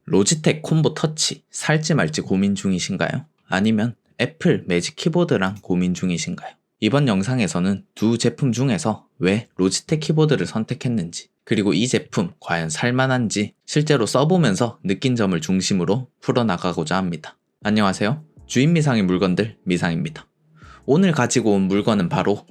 로지텍 콤보 터치 살지 말지 고민 중이신가요? 아니면 애플 매직 키보드랑 고민 중이신가요? 이번 영상에서는 두 제품 중에서 왜 로지텍 키보드를 선택했는지, 그리고 이 제품 과연 살만한지 실제로 써보면서 느낀 점을 중심으로 풀어나가고자 합니다. 안녕하세요. 주인 미상의 물건들 미상입니다. 오늘 가지고 온 물건은 바로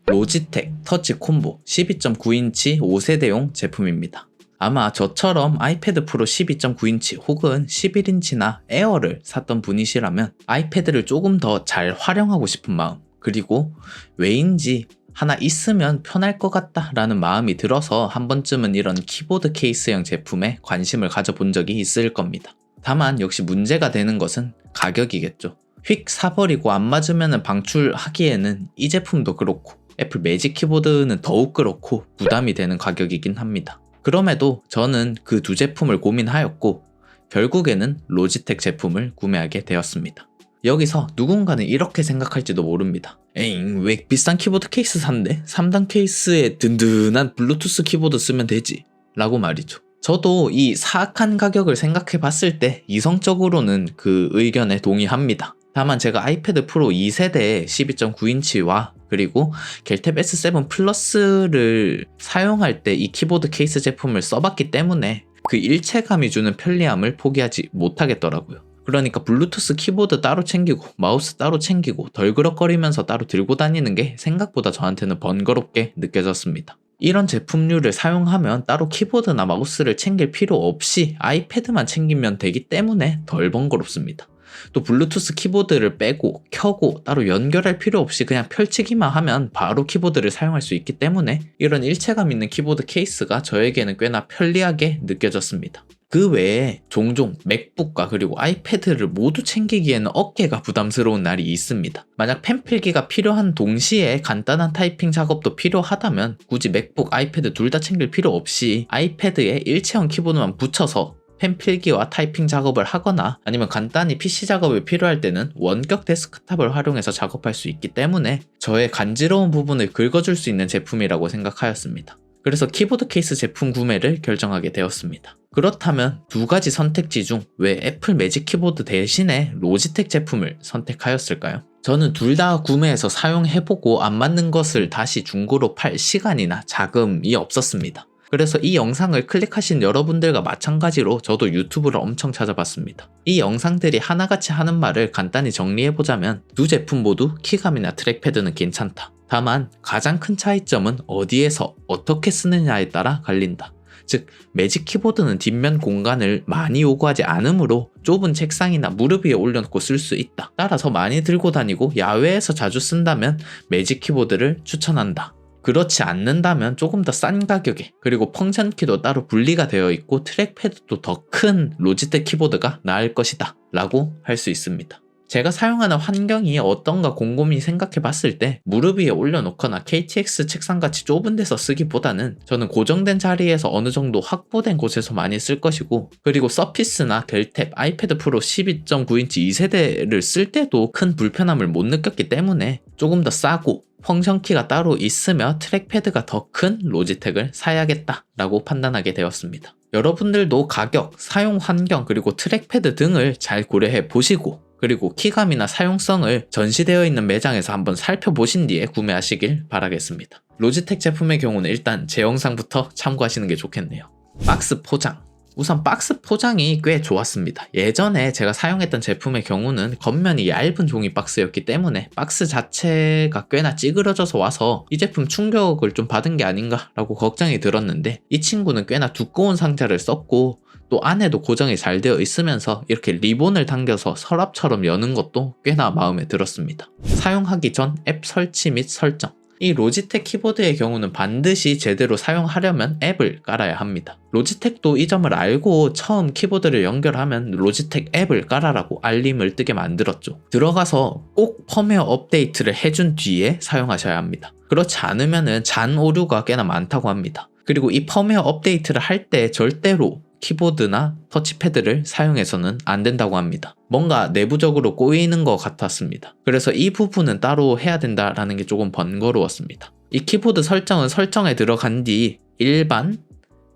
로지텍 터치 콤보 12.9인치 5세대용 제품입니다. 아마 저처럼 아이패드 프로 12.9인치 혹은 11인치나 에어를 샀던 분이시라면 아이패드를 조금 더 잘 활용하고 싶은 마음, 그리고 왜인지 하나 있으면 편할 것 같다 라는 마음이 들어서 한 번쯤은 이런 키보드 케이스형 제품에 관심을 가져본 적이 있을 겁니다. 다만 역시 문제가 되는 것은 가격이겠죠. 휙 사버리고 안 맞으면 방출하기에는 이 제품도 그렇고 애플 매직 키보드는 더욱 그렇고 부담이 되는 가격이긴 합니다. 그럼에도 저는 그 두 제품을 고민하였고 결국에는 로지텍 제품을 구매하게 되었습니다. 여기서 누군가는 이렇게 생각할지도 모릅니다. 에잉, 왜 비싼 키보드 케이스 샀네? 3단 케이스에 든든한 블루투스 키보드 쓰면 되지 라고 말이죠. 저도 이 사악한 가격을 생각해 봤을 때 이성적으로는 그 의견에 동의합니다. 다만 제가 아이패드 프로 2세대의 12.9인치와 그리고 겔탭 S7 플러스를 사용할 때 이 키보드 케이스 제품을 써봤기 때문에 그 일체감이 주는 편리함을 포기하지 못하겠더라고요. 그러니까 블루투스 키보드 따로 챙기고 마우스 따로 챙기고 덜그럭거리면서 따로 들고 다니는 게 생각보다 저한테는 번거롭게 느껴졌습니다. 이런 제품류를 사용하면 따로 키보드나 마우스를 챙길 필요 없이 아이패드만 챙기면 되기 때문에 덜 번거롭습니다. 또 블루투스 키보드를 빼고 켜고 따로 연결할 필요 없이 그냥 펼치기만 하면 바로 키보드를 사용할 수 있기 때문에 이런 일체감 있는 키보드 케이스가 저에게는 꽤나 편리하게 느껴졌습니다. 그 외에 종종 맥북과 그리고 아이패드를 모두 챙기기에는 어깨가 부담스러운 날이 있습니다. 만약 펜필기가 필요한 동시에 간단한 타이핑 작업도 필요하다면 굳이 맥북, 아이패드 둘 다 챙길 필요 없이 아이패드에 일체형 키보드만 붙여서 펜필기와 타이핑 작업을 하거나 아니면 간단히 PC 작업이 필요할 때는 원격 데스크탑을 활용해서 작업할 수 있기 때문에 저의 간지러운 부분을 긁어줄 수 있는 제품이라고 생각하였습니다. 그래서 키보드 케이스 제품 구매를 결정하게 되었습니다. 그렇다면 두 가지 선택지 중 왜 애플 매직 키보드 대신에 로지텍 제품을 선택하였을까요? 저는 둘 다 구매해서 사용해보고 안 맞는 것을 다시 중고로 팔 시간이나 자금이 없었습니다. 그래서 이 영상을 클릭하신 여러분들과 마찬가지로 저도 유튜브를 엄청 찾아봤습니다. 이 영상들이 하나같이 하는 말을 간단히 정리해보자면 두 제품 모두 키감이나 트랙패드는 괜찮다. 다만 가장 큰 차이점은 어디에서 어떻게 쓰느냐에 따라 갈린다. 즉 매직 키보드는 뒷면 공간을 많이 요구하지 않으므로 좁은 책상이나 무릎 위에 올려놓고 쓸 수 있다. 따라서 많이 들고 다니고 야외에서 자주 쓴다면 매직 키보드를 추천한다. 그렇지 않는다면 조금 더 싼 가격에 그리고 펑션키도 따로 분리가 되어 있고 트랙패드도 더 큰 로지텍 키보드가 나을 것이다 라고 할 수 있습니다. 제가 사용하는 환경이 어떤가 곰곰이 생각해 봤을 때 무릎 위에 올려놓거나 KTX 책상같이 좁은 데서 쓰기보다는 저는 고정된 자리에서 어느 정도 확보된 곳에서 많이 쓸 것이고, 그리고 서피스나 겔탭, 아이패드 프로 12.9인치 2세대를 쓸 때도 큰 불편함을 못 느꼈기 때문에 조금 더 싸고 펑션키가 따로 있으며 트랙패드가 더 큰 로지텍을 사야겠다 라고 판단하게 되었습니다. 여러분들도 가격, 사용 환경 그리고 트랙패드 등을 잘 고려해 보시고 그리고 키감이나 사용성을 전시되어 있는 매장에서 한번 살펴보신 뒤에 구매하시길 바라겠습니다. 로지텍 제품의 경우는 일단 제 영상부터 참고하시는 게 좋겠네요. 박스 포장. 우선 박스 포장이 꽤 좋았습니다. 예전에 제가 사용했던 제품의 경우는 겉면이 얇은 종이 박스였기 때문에 박스 자체가 꽤나 찌그러져서 와서 이 제품 충격을 좀 받은 게 아닌가 라고 걱정이 들었는데, 이 친구는 꽤나 두꺼운 상자를 썼고 또 안에도 고정이 잘 되어 있으면서 이렇게 리본을 당겨서 서랍처럼 여는 것도 꽤나 마음에 들었습니다. 사용하기 전 앱 설치 및 설정. 이 로지텍 키보드의 경우는 반드시 제대로 사용하려면 앱을 깔아야 합니다. 로지텍도 이 점을 알고 처음 키보드를 연결하면 로지텍 앱을 깔아라고 알림을 뜨게 만들었죠. 들어가서 꼭 펌웨어 업데이트를 해준 뒤에 사용하셔야 합니다. 그렇지 않으면 잔 오류가 꽤나 많다고 합니다. 그리고 이 펌웨어 업데이트를 할 때 절대로 키보드나 터치패드를 사용해서는 안 된다고 합니다. 뭔가 내부적으로 꼬이는 것 같았습니다. 그래서 이 부분은 따로 해야 된다라는 게 조금 번거로웠습니다. 이 키보드 설정은 설정에 들어간 뒤 일반,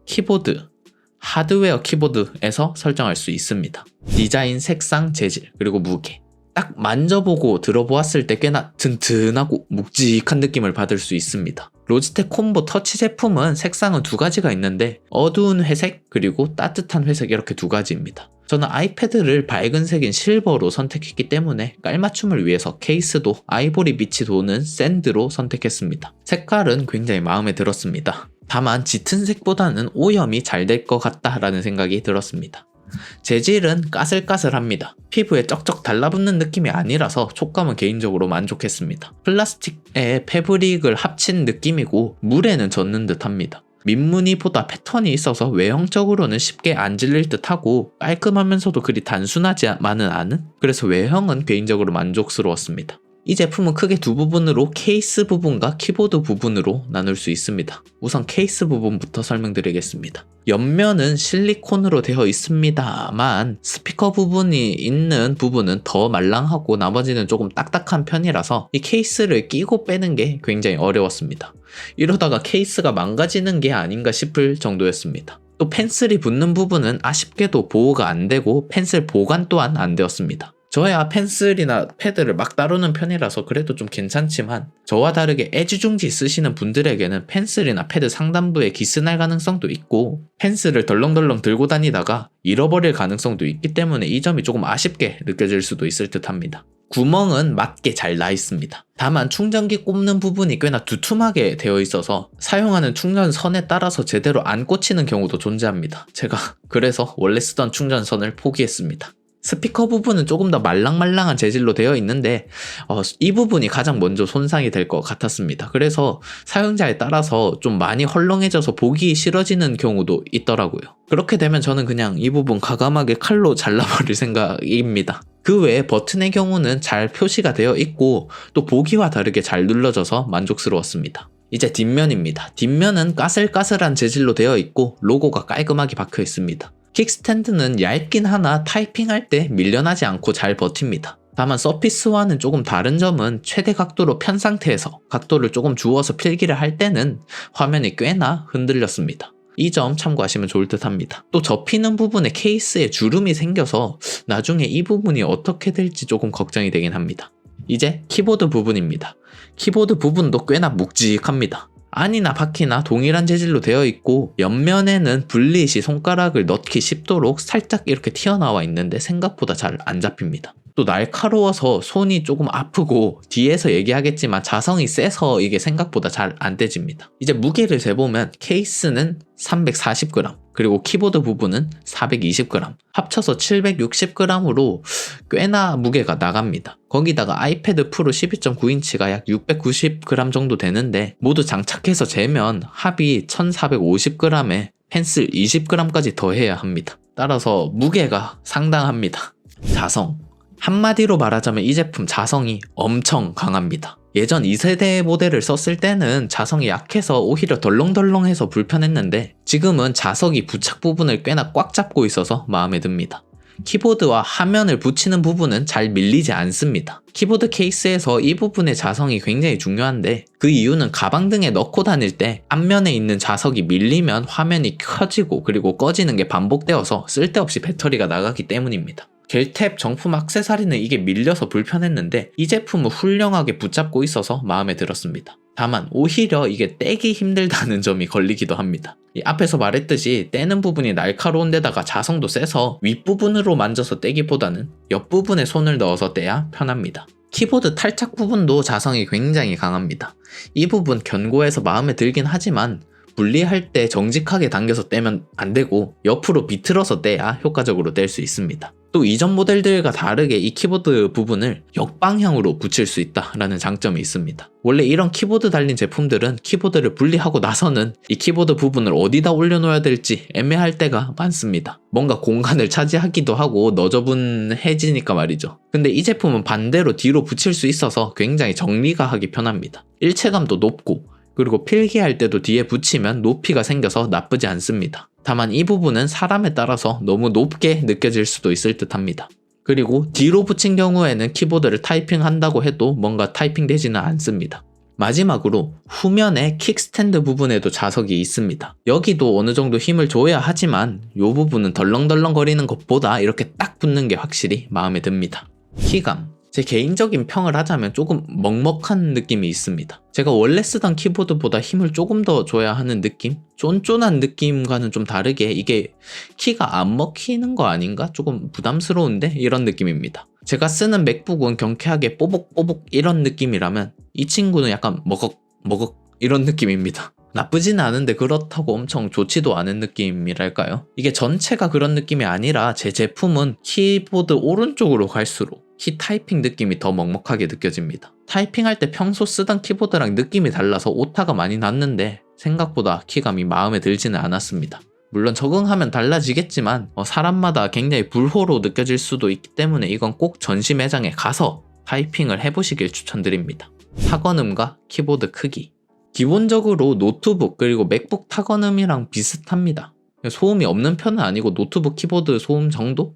키보드, 하드웨어 키보드에서 설정할 수 있습니다. 디자인, 색상, 재질, 그리고 무게. 딱 만져보고 들어보았을 때 꽤나 튼튼하고 묵직한 느낌을 받을 수 있습니다. 로지텍 콤보 터치 제품은 색상은 두 가지가 있는데 어두운 회색 그리고 따뜻한 회색 이렇게 두 가지입니다. 저는 아이패드를 밝은 색인 실버로 선택했기 때문에 깔맞춤을 위해서 케이스도 아이보리 빛이 도는 샌드로 선택했습니다. 색깔은 굉장히 마음에 들었습니다. 다만 짙은 색보다는 오염이 잘 될 것 같다라는 생각이 들었습니다. 재질은 까슬까슬합니다. 피부에 쩍쩍 달라붙는 느낌이 아니라서 촉감은 개인적으로 만족했습니다. 플라스틱에 패브릭을 합친 느낌이고 물에는 젖는 듯 합니다. 민무늬보다 패턴이 있어서 외형적으로는 쉽게 안 질릴 듯 하고 깔끔하면서도 그리 단순하지만은 않은? 그래서 외형은 개인적으로 만족스러웠습니다. 이 제품은 크게 두 부분으로 케이스 부분과 키보드 부분으로 나눌 수 있습니다. 우선 케이스 부분부터 설명드리겠습니다. 옆면은 실리콘으로 되어 있습니다만 스피커 부분이 있는 부분은 더 말랑하고 나머지는 조금 딱딱한 편이라서 이 케이스를 끼고 빼는 게 굉장히 어려웠습니다. 이러다가 케이스가 망가지는 게 아닌가 싶을 정도였습니다. 또 펜슬이 붙는 부분은 아쉽게도 보호가 안 되고 펜슬 보관 또한 안 되었습니다. 저야 펜슬이나 패드를 막 다루는 편이라서 그래도 좀 괜찮지만 저와 다르게 애지중지 쓰시는 분들에게는 펜슬이나 패드 상단부에 기스 날 가능성도 있고 펜슬을 덜렁덜렁 들고 다니다가 잃어버릴 가능성도 있기 때문에 이 점이 조금 아쉽게 느껴질 수도 있을 듯 합니다. 구멍은 맞게 잘 나 있습니다. 다만 충전기 꼽는 부분이 꽤나 두툼하게 되어 있어서 사용하는 충전선에 따라서 제대로 안 꽂히는 경우도 존재합니다. 제가 그래서 원래 쓰던 충전선을 포기했습니다. 스피커 부분은 조금 더 말랑말랑한 재질로 되어 있는데 이 부분이 가장 먼저 손상이 될 것 같았습니다. 그래서 사용자에 따라서 좀 많이 헐렁해져서 보기 싫어지는 경우도 있더라고요. 그렇게 되면 저는 그냥 이 부분 과감하게 칼로 잘라버릴 생각입니다. 그 외에 버튼의 경우는 잘 표시가 되어 있고 또 보기와 다르게 잘 눌러져서 만족스러웠습니다. 이제 뒷면입니다. 뒷면은 까슬까슬한 재질로 되어 있고 로고가 깔끔하게 박혀 있습니다. 킥스탠드는 얇긴 하나 타이핑할 때 밀려나지 않고 잘 버팁니다. 다만 서피스와는 조금 다른 점은 최대 각도로 편 상태에서 각도를 조금 주어서 필기를 할 때는 화면이 꽤나 흔들렸습니다. 이 점 참고하시면 좋을 듯 합니다. 또 접히는 부분에 케이스에 주름이 생겨서 나중에 이 부분이 어떻게 될지 조금 걱정이 되긴 합니다. 이제 키보드 부분입니다. 키보드 부분도 꽤나 묵직합니다. 안이나 바퀴나 동일한 재질로 되어 있고 옆면에는 분리시 손가락을 넣기 쉽도록 살짝 이렇게 튀어나와 있는데 생각보다 잘 안 잡힙니다. 또 날카로워서 손이 조금 아프고 뒤에서 얘기하겠지만 자성이 세서 이게 생각보다 잘 안 떼집니다. 이제 무게를 재보면 케이스는 340g 그리고 키보드 부분은 420g 합쳐서 760g으로 꽤나 무게가 나갑니다. 거기다가 아이패드 프로 12.9인치가 약 690g 정도 되는데 모두 장착해서 재면 합이 1450g에 펜슬 20g까지 더해야 합니다. 따라서 무게가 상당합니다. 자성 한마디로 말하자면 이 제품 자성이 엄청 강합니다. 예전 2세대 모델을 썼을 때는 자성이 약해서 오히려 덜렁덜렁해서 불편했는데 지금은 자석이 부착 부분을 꽤나 꽉 잡고 있어서 마음에 듭니다. 키보드와 화면을 붙이는 부분은 잘 밀리지 않습니다. 키보드 케이스에서 이 부분의 자성이 굉장히 중요한데 그 이유는 가방 등에 넣고 다닐 때 앞면에 있는 자석이 밀리면 화면이 켜지고 그리고 꺼지는 게 반복되어서 쓸데없이 배터리가 나가기 때문입니다. 겔탭 정품 액세서리는 이게 밀려서 불편했는데 이 제품은 훌륭하게 붙잡고 있어서 마음에 들었습니다. 다만 오히려 이게 떼기 힘들다는 점이 걸리기도 합니다. 앞에서 말했듯이 떼는 부분이 날카로운 데다가 자성도 세서 윗부분으로 만져서 떼기보다는 옆부분에 손을 넣어서 떼야 편합니다. 키보드 탈착 부분도 자성이 굉장히 강합니다. 이 부분 견고해서 마음에 들긴 하지만 분리할 때 정직하게 당겨서 떼면 안 되고 옆으로 비틀어서 떼야 효과적으로 뗄 수 있습니다. 또 이전 모델들과 다르게 이 키보드 부분을 역방향으로 붙일 수 있다라는 장점이 있습니다. 원래 이런 키보드 달린 제품들은 키보드를 분리하고 나서는 이 키보드 부분을 어디다 올려놓아야 될지 애매할 때가 많습니다. 뭔가 공간을 차지하기도 하고 너저분해지니까 말이죠. 근데 이 제품은 반대로 뒤로 붙일 수 있어서 굉장히 정리가 하기 편합니다. 일체감도 높고 그리고 필기할 때도 뒤에 붙이면 높이가 생겨서 나쁘지 않습니다. 다만 이 부분은 사람에 따라서 너무 높게 느껴질 수도 있을 듯 합니다. 그리고 뒤로 붙인 경우에는 키보드를 타이핑한다고 해도 뭔가 타이핑되지는 않습니다. 마지막으로 후면의 킥스탠드 부분에도 자석이 있습니다. 여기도 어느 정도 힘을 줘야 하지만 이 부분은 덜렁덜렁 거리는 것보다 이렇게 딱 붙는 게 확실히 마음에 듭니다. 키감. 제 개인적인 평을 하자면 조금 먹먹한 느낌이 있습니다. 제가 원래 쓰던 키보드보다 힘을 조금 더 줘야 하는 느낌? 쫀쫀한 느낌과는 좀 다르게 이게 키가 안 먹히는 거 아닌가? 조금 부담스러운데? 이런 느낌입니다. 제가 쓰는 맥북은 경쾌하게 뽀복뽀복 이런 느낌이라면 이 친구는 약간 머걱머걱 이런 느낌입니다. 나쁘지는 않은데 그렇다고 엄청 좋지도 않은 느낌이랄까요? 이게 전체가 그런 느낌이 아니라 제 제품은 키보드 오른쪽으로 갈수록 키 타이핑 느낌이 더 먹먹하게 느껴집니다. 타이핑할 때 평소 쓰던 키보드랑 느낌이 달라서 오타가 많이 났는데 생각보다 키감이 마음에 들지는 않았습니다. 물론 적응하면 달라지겠지만 사람마다 굉장히 불호로 느껴질 수도 있기 때문에 이건 꼭 전시 매장에 가서 타이핑을 해보시길 추천드립니다. 타건음과 키보드 크기. 기본적으로 노트북 그리고 맥북 타건음이랑 비슷합니다. 소음이 없는 편은 아니고 노트북 키보드 소음 정도?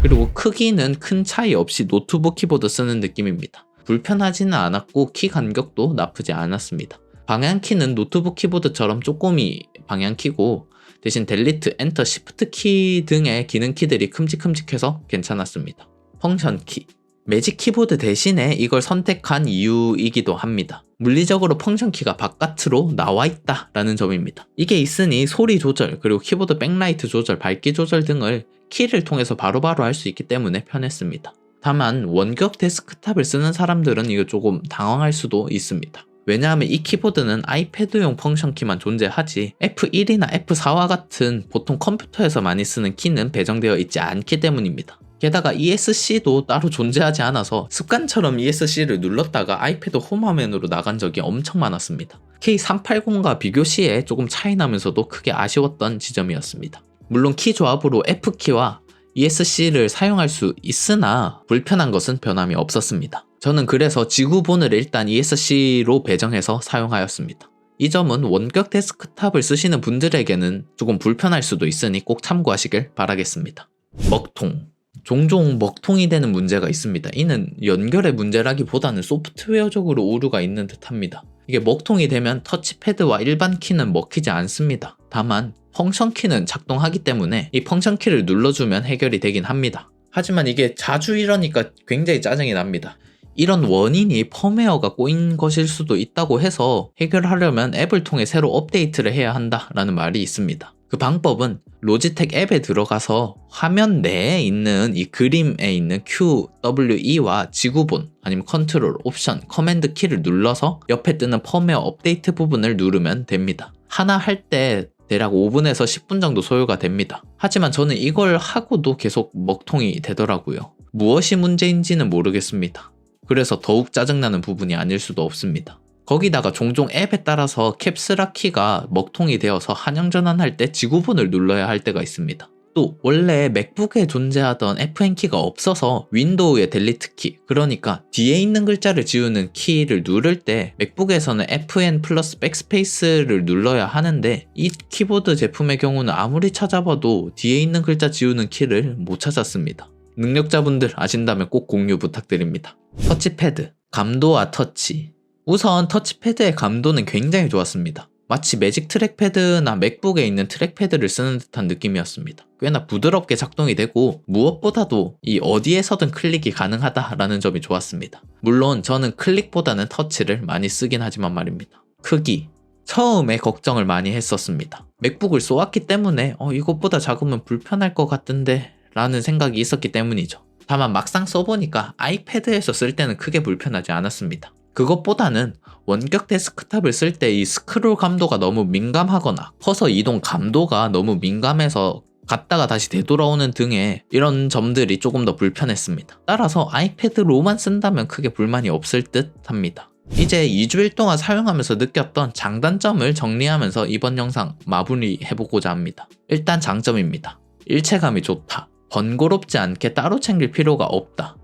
그리고 크기는 큰 차이 없이 노트북 키보드 쓰는 느낌입니다. 불편하지는 않았고 키 간격도 나쁘지 않았습니다. 방향키는 노트북 키보드처럼 쪼꼬미 방향키고 대신 델리트, 엔터, 시프트 키 등의 기능키들이 큼직큼직해서 괜찮았습니다. 펑션키. 매직 키보드 대신에 이걸 선택한 이유이기도 합니다. 물리적으로 펑션키가 바깥으로 나와 있다 라는 점입니다. 이게 있으니 소리 조절, 그리고 키보드 백라이트 조절, 밝기 조절 등을 키를 통해서 바로바로 할 수 있기 때문에 편했습니다. 다만 원격 데스크탑을 쓰는 사람들은 이거 조금 당황할 수도 있습니다. 왜냐하면 이 키보드는 아이패드용 펑션키만 존재하지 F1이나 F4와 같은 보통 컴퓨터에서 많이 쓰는 키는 배정되어 있지 않기 때문입니다. 게다가 ESC도 따로 존재하지 않아서 습관처럼 ESC를 눌렀다가 아이패드 홈화면으로 나간 적이 엄청 많았습니다. K380과 비교 시에 조금 차이 나면서도 크게 아쉬웠던 지점이었습니다. 물론 키 조합으로 F키와 ESC를 사용할 수 있으나 불편한 것은 변함이 없었습니다. 저는 그래서 지구본을 일단 ESC로 배정해서 사용하였습니다. 이 점은 원격 데스크탑을 쓰시는 분들에게는 조금 불편할 수도 있으니 꼭 참고하시길 바라겠습니다. 먹통. 종종 먹통이 되는 문제가 있습니다. 이는 연결의 문제라기보다는 소프트웨어적으로 오류가 있는 듯합니다. 이게 먹통이 되면 터치패드와 일반 키는 먹히지 않습니다. 다만 펑션 키는 작동하기 때문에 이 펑션 키를 눌러주면 해결이 되긴 합니다. 하지만 이게 자주 이러니까 굉장히 짜증이 납니다. 이런 원인이 펌웨어가 꼬인 것일 수도 있다고 해서 해결하려면 앱을 통해 새로 업데이트를 해야 한다라는 말이 있습니다. 그 방법은 로지텍 앱에 들어가서 화면 내에 있는 이 그림에 있는 Q, W, E와 지구본 아니면 컨트롤, 옵션, 커맨드 키를 눌러서 옆에 뜨는 펌웨어 업데이트 부분을 누르면 됩니다. 하나 할 때 대략 5분에서 10분 정도 소요가 됩니다. 하지만 저는 이걸 하고도 계속 먹통이 되더라고요. 무엇이 문제인지는 모르겠습니다. 그래서 더욱 짜증나는 부분이 아닐 수도 없습니다. 거기다가 종종 앱에 따라서 캡스락 키가 먹통이 되어서 한영 전환할 때 지구본을 눌러야 할 때가 있습니다. 또 원래 맥북에 존재하던 FN 키가 없어서 윈도우의 델리트 키, 그러니까 뒤에 있는 글자를 지우는 키를 누를 때 맥북에서는 FN 플러스 백스페이스를 눌러야 하는데 이 키보드 제품의 경우는 아무리 찾아봐도 뒤에 있는 글자 지우는 키를 못 찾았습니다. 능력자분들 아신다면 꼭 공유 부탁드립니다. 터치패드, 감도와 터치. 우선 터치패드의 감도는 굉장히 좋았습니다. 마치 매직 트랙패드나 맥북에 있는 트랙패드를 쓰는 듯한 느낌이었습니다. 꽤나 부드럽게 작동이 되고 무엇보다도 이 어디에서든 클릭이 가능하다라는 점이 좋았습니다. 물론 저는 클릭보다는 터치를 많이 쓰긴 하지만 말입니다. 크기. 처음에 걱정을 많이 했었습니다. 맥북을 쏘았기 때문에 이것보다 작으면 불편할 것 같은데 라는 생각이 있었기 때문이죠. 다만 막상 써보니까 아이패드에서 쓸 때는 크게 불편하지 않았습니다. 그것보다는 원격 데스크탑을 쓸 때 이 스크롤 감도가 너무 민감하거나 커서 이동 감도가 너무 민감해서 갔다가 다시 되돌아오는 등의 이런 점들이 조금 더 불편했습니다. 따라서 아이패드로만 쓴다면 크게 불만이 없을 듯 합니다. 이제 2주일 동안 사용하면서 느꼈던 장단점을 정리하면서 이번 영상 마무리해보고자 합니다. 일단 장점입니다. 일체감이 좋다. 번거롭지 않게 따로 챙길 필요가 없다.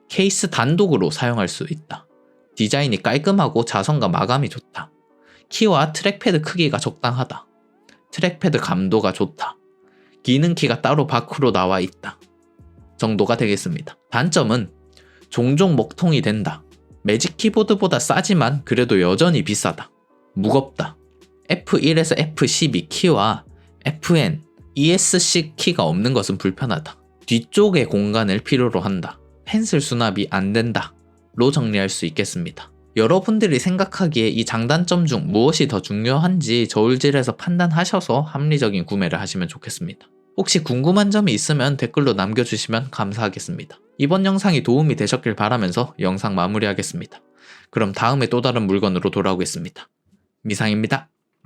케이스 단독으로 사용할 수 있다. 디자인이 깔끔하고 자성과 마감이 좋다. 키와 트랙패드 크기가 적당하다. 트랙패드 감도가 좋다. 기능키가 따로 밖으로 나와 있다. 정도가 되겠습니다. 단점은 종종 먹통이 된다. 매직 키보드보다 싸지만 그래도 여전히 비싸다. 무겁다. F1에서 F12 키와 FN, ESC 키가 없는 것은 불편하다. 뒤쪽의 공간을 필요로 한다. 펜슬 수납이 안 된다. 로 정리할 수 있겠습니다. 여러분들이 생각하기에 이 장단점 중 무엇이 더 중요한지 저울질에서 판단하셔서 합리적인 구매를 하시면 좋겠습니다. 혹시 궁금한 점이 있으면 댓글로 남겨주시면 감사하겠습니다. 이번 영상이 도움이 되셨길 바라면서 영상 마무리하겠습니다. 그럼 다음에 또 다른 물건으로 돌아오겠습니다. 미상입니다.